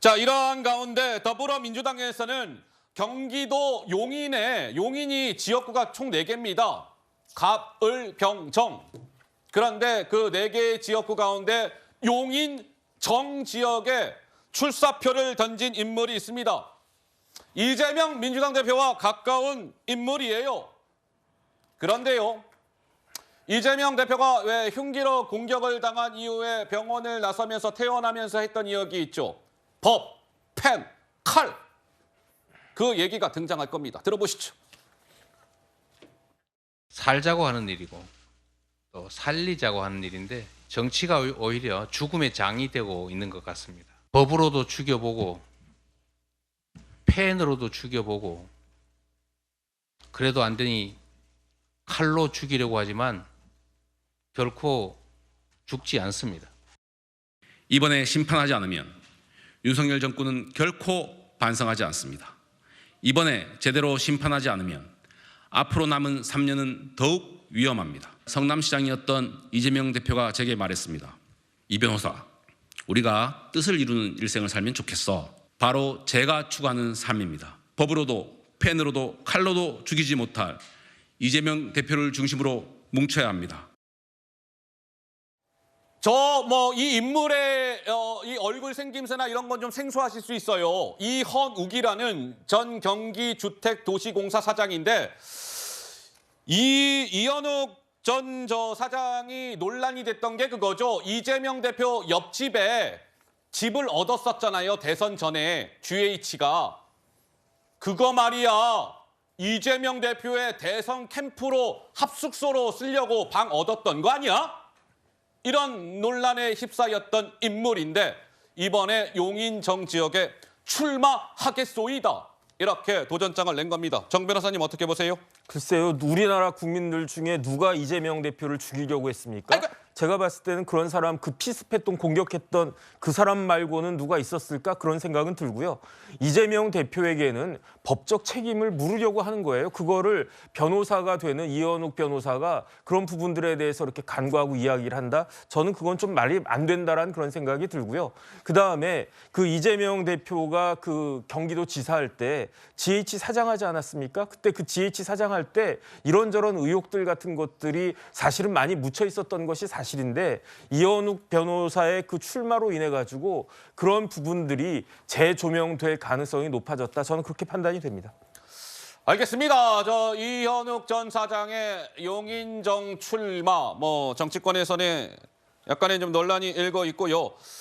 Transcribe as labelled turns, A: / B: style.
A: 자, 이러한 가운데 더불어민주당에서는 경기도 용인이 지역구가 총 4개입니다. 갑, 을, 병, 정. 그런데 그 4개의 지역구 가운데 용인 정 지역에 출사표를 던진 인물이 있습니다. 이재명 민주당 대표와 가까운 인물이에요. 그런데요, 이재명 대표가 왜 흉기로 공격을 당한 이후에 병원을 나서면서 퇴원하면서 했던 이야기 있죠. 법, 펜, 칼. 그 얘기가 등장할 겁니다. 들어보시죠.
B: 살자고 하는 일이고 또 살리자고 하는 일인데 정치가 오히려 죽음의 장이 되고 있는 것 같습니다. 법으로도 죽여보고 펜으로도 죽여보고 그래도 안 되니 칼로 죽이려고 하지만 결코 죽지 않습니다.
C: 이번에 심판하지 않으면 윤석열 정권은 결코 반성하지 않습니다. 이번에 제대로 심판하지 않으면 앞으로 남은 3년은 더욱 위험합니다. 성남시장이었던 이재명 대표가 제게 말했습니다. 이 변호사, 우리가 뜻을 이루는 일생을 살면 좋겠어. 바로 제가 추구하는 삶입니다. 법으로도 펜으로도 칼로도 죽이지 못할 이재명 대표를 중심으로 뭉쳐야 합니다.
A: 이 인물의 이 얼굴 생김새나 이런 건 좀 생소하실 수 있어요. 이헌욱이라는 전 경기주택도시공사 사장인데 이현욱 전 사장이 논란이 됐던 게 그거죠. 이재명 대표 옆집에 집을 얻었었잖아요. 대선 전에 GH가. 그거 말이야. 이재명 대표의 대선 캠프로 합숙소로 쓰려고 방 얻었던 거 아니야? 이런 논란에 휩싸였던 인물인데 이번에 용인정 지역에 출마하겠소이다. 이렇게 도전장을 낸 겁니다. 정 변호사님 어떻게 보세요?
D: 글쎄요. 우리나라 국민들 중에 누가 이재명 대표를 죽이려고 했습니까? 제가 봤을 때는 그런 사람, 그 피스패통 공격했던 그 사람 말고는 누가 있었을까? 그런 생각은 들고요. 이재명 대표에게는 법적 책임을 물으려고 하는 거예요. 그거를 변호사가 되는 이현욱 변호사가 그런 부분들에 대해서 이렇게 간과하고 이야기를 한다? 저는 그건 좀 말이 안 된다라는 그런 생각이 들고요. 그다음에 그 이재명 대표가 그 경기도 지사할 때 GH 사장하지 않았습니까? 그때 그 GH 사장할 때 이런저런 의혹들 같은 것들이 사실은 많이 묻혀 있었던 것이 사실인데 이현욱 변호사의 그 출마로 인해 가지고 그런 부분들이 재조명될 가능성이 높아졌다. 저는 그렇게 판단이 됩니다.
A: 알겠습니다. 이현욱 전 사장의 용인정 출마, 정치권에서는 약간의 좀 논란이 일고 있고요.